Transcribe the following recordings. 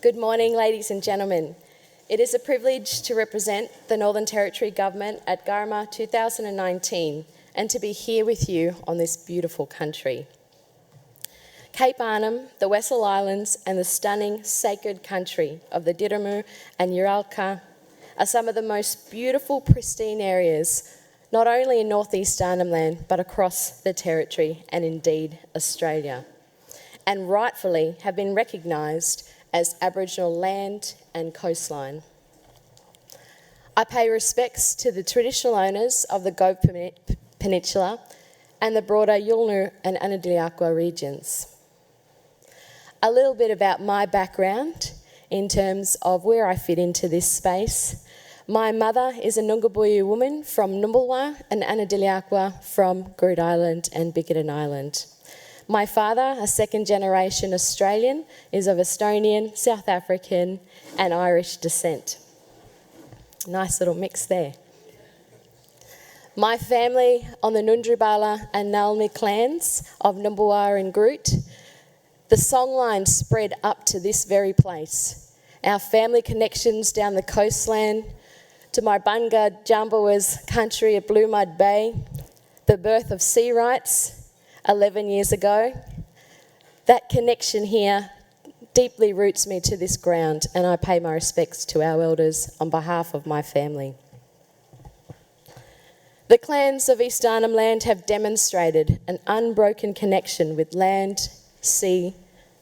Good morning, ladies and gentlemen. It is a privilege to represent the Northern Territory Government at Garma 2019 and to be here with you on this beautiful country. Cape Arnhem, the Wessel Islands and the stunning sacred country of the Diramu and Uralka are some of the most beautiful, pristine areas, not only in northeast Arnhem Land, but across the Territory and indeed Australia, and rightfully have been recognised as Aboriginal land and coastline. I pay respects to the traditional owners of the Gove Peninsula and the broader Yulnu and Anadiliaqua regions. A little bit about my background in terms of where I fit into this space. My mother is a Nungabuyu woman from Numbulwar and Anadiliaqua from Groote Island and Bickerton Island. My father, a second-generation Australian, is of Estonian, South African and Irish descent. Nice little mix there. My family on the Nundribala and Nalmi clans of Numbulwar and Groote, the songline spread up to this very place. Our family connections down the coastline to my Bunga Jambawa's country at Blue Mud Bay, the birth of sea rights 11 years ago. That connection here deeply roots me to this ground, and I pay my respects to our elders on behalf of my family. The clans of East Arnhem Land have demonstrated an unbroken connection with land, sea,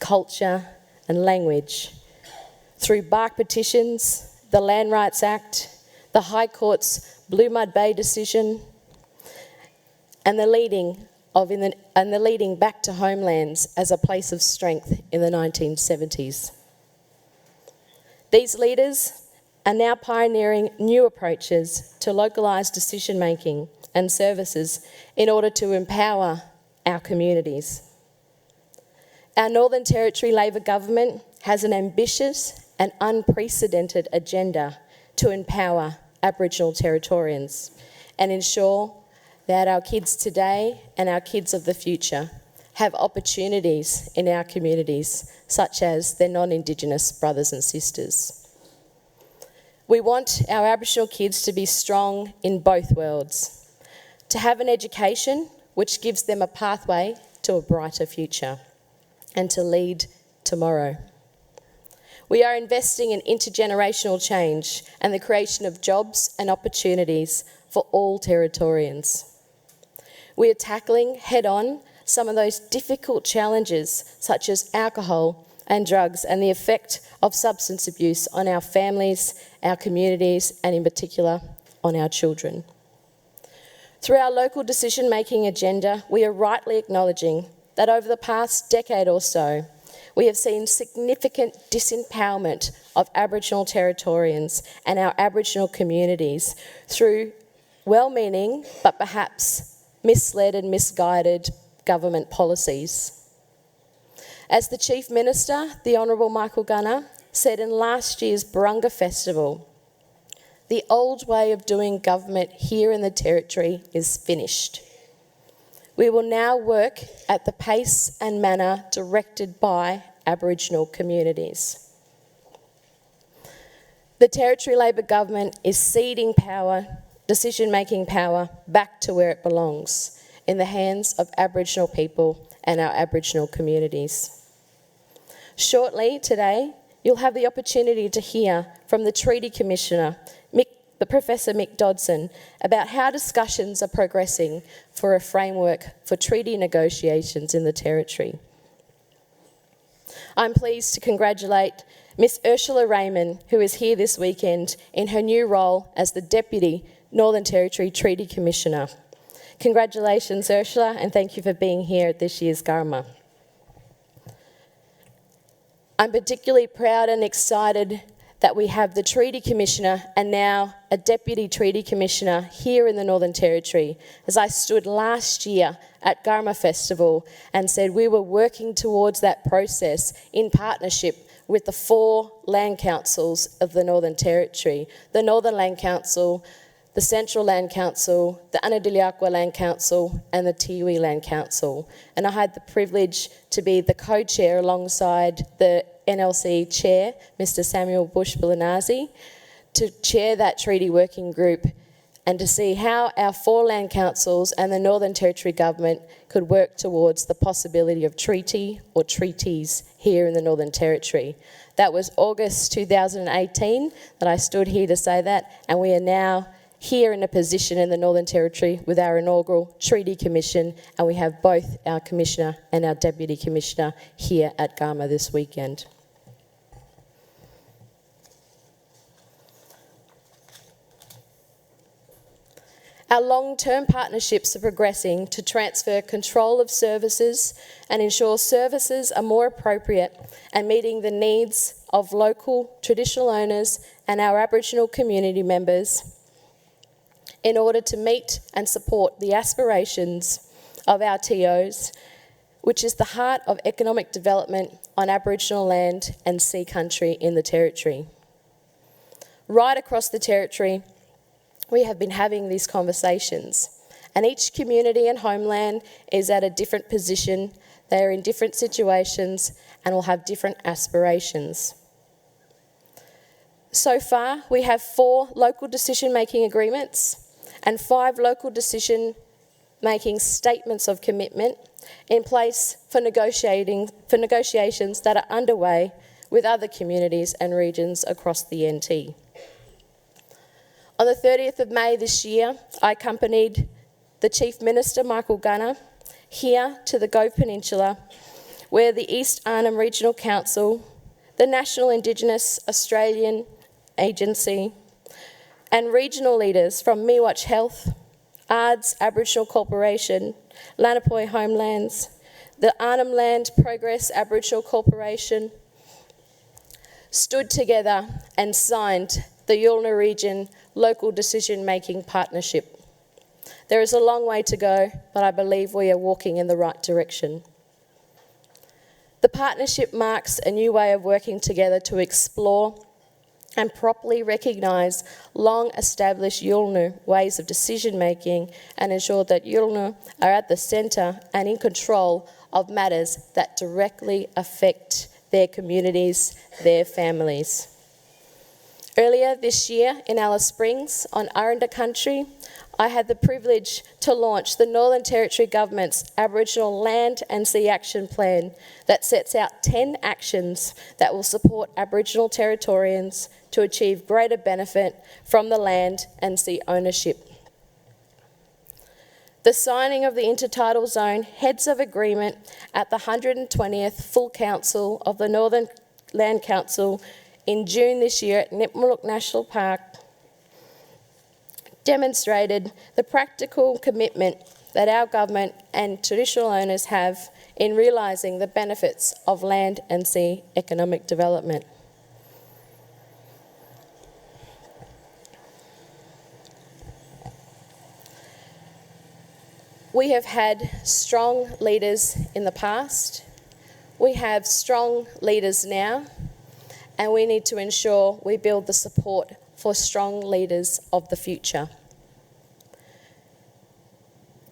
culture and language through bark petitions, the Land Rights Act, the High Court's Blue Mud Bay decision, and the leading back to homelands as a place of strength in the 1970s. These leaders are now pioneering new approaches to localised decision-making and services in order to empower our communities. Our Northern Territory Labor government has an ambitious and unprecedented agenda to empower Aboriginal Territorians and ensure that our kids today and our kids of the future have opportunities in our communities, such as their non-Indigenous brothers and sisters. We want our Aboriginal kids to be strong in both worlds, to have an education which gives them a pathway to a brighter future, and to lead tomorrow. We are investing in intergenerational change and the creation of jobs and opportunities for all Territorians. We are tackling head-on some of those difficult challenges such as alcohol and drugs and the effect of substance abuse on our families, our communities and in particular on our children. Through our local decision-making agenda, we are rightly acknowledging that over the past decade or so, we have seen significant disempowerment of Aboriginal Territorians and our Aboriginal communities through well-meaning but perhaps misled and misguided government policies. As the Chief Minister, the Honourable Michael Gunner, said in last year's Barunga Festival, the old way of doing government here in the Territory is finished. We will now work at the pace and manner directed by Aboriginal communities. The Territory Labor government is ceding power, decision-making power, back to where it belongs, in the hands of Aboriginal people and our Aboriginal communities. Shortly today, you'll have the opportunity to hear from the Treaty Commissioner, Professor Mick Dodson, about how discussions are progressing for a framework for treaty negotiations in the Territory. I'm pleased to congratulate Miss Ursula Raymond, who is here this weekend in her new role as the Deputy Northern Territory Treaty Commissioner. Congratulations, Ursula, and thank you for being here at this year's Garma. I'm particularly proud and excited that we have the Treaty Commissioner and now a Deputy Treaty Commissioner here in the Northern Territory, as I stood last year at Garma Festival and said we were working towards that process in partnership with the 4 land councils of the Northern Territory, the Northern Land Council, the Central Land Council, the Anadiliaqua Land Council and the Tiwi Land Council. And I had the privilege to be the co-chair alongside the NLC Chair, Mr Samuel Bush-Billinazi, to chair that treaty working group and to see how our 4 land councils and the Northern Territory Government could work towards the possibility of treaty or treaties here in the Northern Territory. That was August 2018 that I stood here to say that, and we are now here in a position in the Northern Territory with our inaugural Treaty Commission, and we have both our Commissioner and our Deputy Commissioner here at Garma this weekend. Our long-term partnerships are progressing to transfer control of services and ensure services are more appropriate and meeting the needs of local traditional owners and our Aboriginal community members in order to meet and support the aspirations of our TOs, which is the heart of economic development on Aboriginal land and sea country in the Territory. Right across the Territory, we have been having these conversations, and each community and homeland is at a different position. They are in different situations and will have different aspirations. So far, we have 4 local decision-making agreements and 5 local decision-making statements of commitment in place for negotiations that are underway with other communities and regions across the NT. On the 30th of May this year, I accompanied the Chief Minister, Michael Gunner, here to the Gove Peninsula, where the East Arnhem Regional Council, the National Indigenous Australian Agency, and regional leaders from Miwatch Health, ARDS Aboriginal Corporation, Lanapoi Homelands, the Arnhem Land Progress Aboriginal Corporation, stood together and signed the Yulna Region Local Decision-Making Partnership. There is a long way to go, but I believe we are walking in the right direction. The partnership marks a new way of working together to explore and properly recognise long-established Yulna ways of decision-making and ensure that Yulna are at the centre and in control of matters that directly affect their communities, their families. Earlier this year in Alice Springs on Arnhem country, I had the privilege to launch the Northern Territory Government's Aboriginal Land and Sea Action Plan that sets out 10 actions that will support Aboriginal Territorians to achieve greater benefit from the land and sea ownership. The signing of the Intertidal Zone Heads of Agreement at the 120th Full Council of the Northern Land Council in June this year at Nipmuc National Park demonstrated the practical commitment that our government and traditional owners have in realising the benefits of land and sea economic development. We have had strong leaders in the past, we have strong leaders now, and we need to ensure we build the support for strong leaders of the future.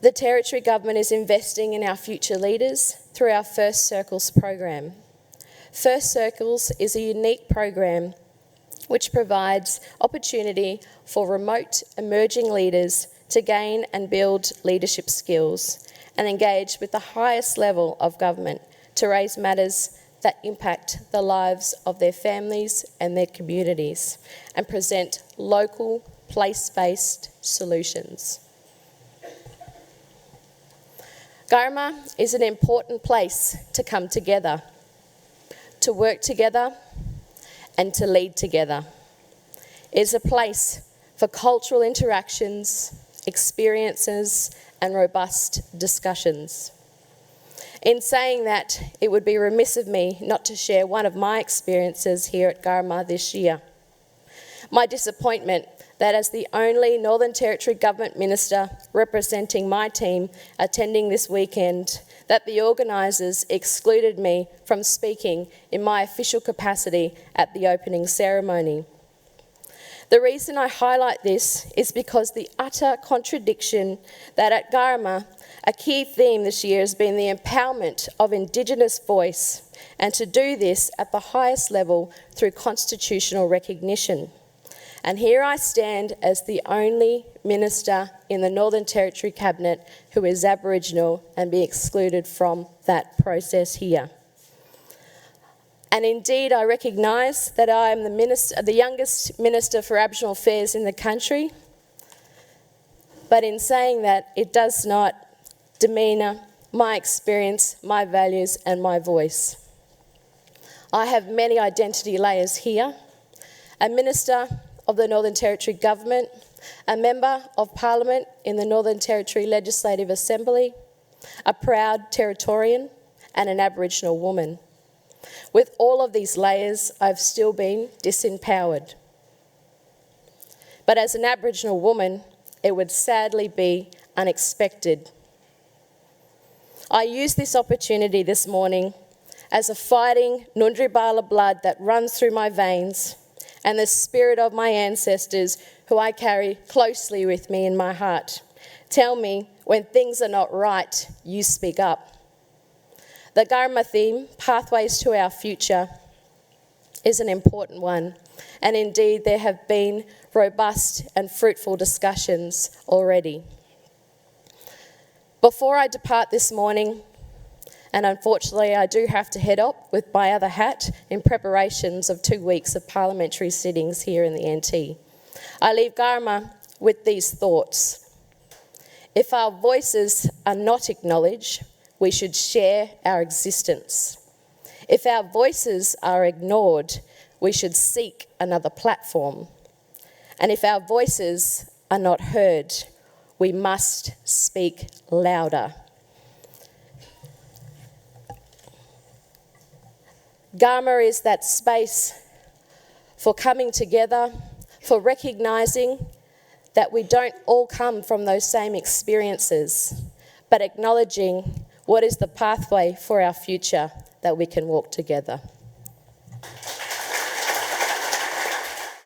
The Territory Government is investing in our future leaders through our First Circles program. First Circles is a unique program which provides opportunity for remote emerging leaders to gain and build leadership skills and engage with the highest level of government to raise matters that impact the lives of their families and their communities and present local, place-based solutions. Garma is an important place to come together, to work together and to lead together. It is a place for cultural interactions, experiences and robust discussions. In saying that, it would be remiss of me not to share one of my experiences here at Garma this year. My disappointment that as the only Northern Territory Government Minister representing my team attending this weekend, that the organisers excluded me from speaking in my official capacity at the opening ceremony. The reason I highlight this is because the utter contradiction that at Garma, A key theme this year has been the empowerment of Indigenous voice, and to do this at the highest level through constitutional recognition. And here I stand as the only minister in the Northern Territory Cabinet who is Aboriginal and be excluded from that process here. And indeed, I recognise that I am the youngest Minister for Aboriginal Affairs in the country, but in saying that, it does not demean my experience, my values and my voice. I have many identity layers here: a Minister of the Northern Territory Government, a Member of Parliament in the Northern Territory Legislative Assembly, a proud Territorian and an Aboriginal woman. With all of these layers, I've still been disempowered. But as an Aboriginal woman, it would sadly be unexpected. I use this opportunity this morning as a fighting Nundribala blood that runs through my veins, and the spirit of my ancestors who I carry closely with me in my heart tell me, when things are not right, you speak up. The Garma theme, Pathways to Our Future, is an important one, and indeed there have been robust and fruitful discussions already. Before I depart this morning, and unfortunately I do have to head up with my other hat in preparations of 2 weeks of parliamentary sittings here in the NT, I leave Garma with these thoughts. If our voices are not acknowledged, we should share our existence. If our voices are ignored, we should seek another platform. And if our voices are not heard, we must speak louder. Garma is that space for coming together, for recognising that we don't all come from those same experiences, but acknowledging what is the pathway for our future that we can walk together.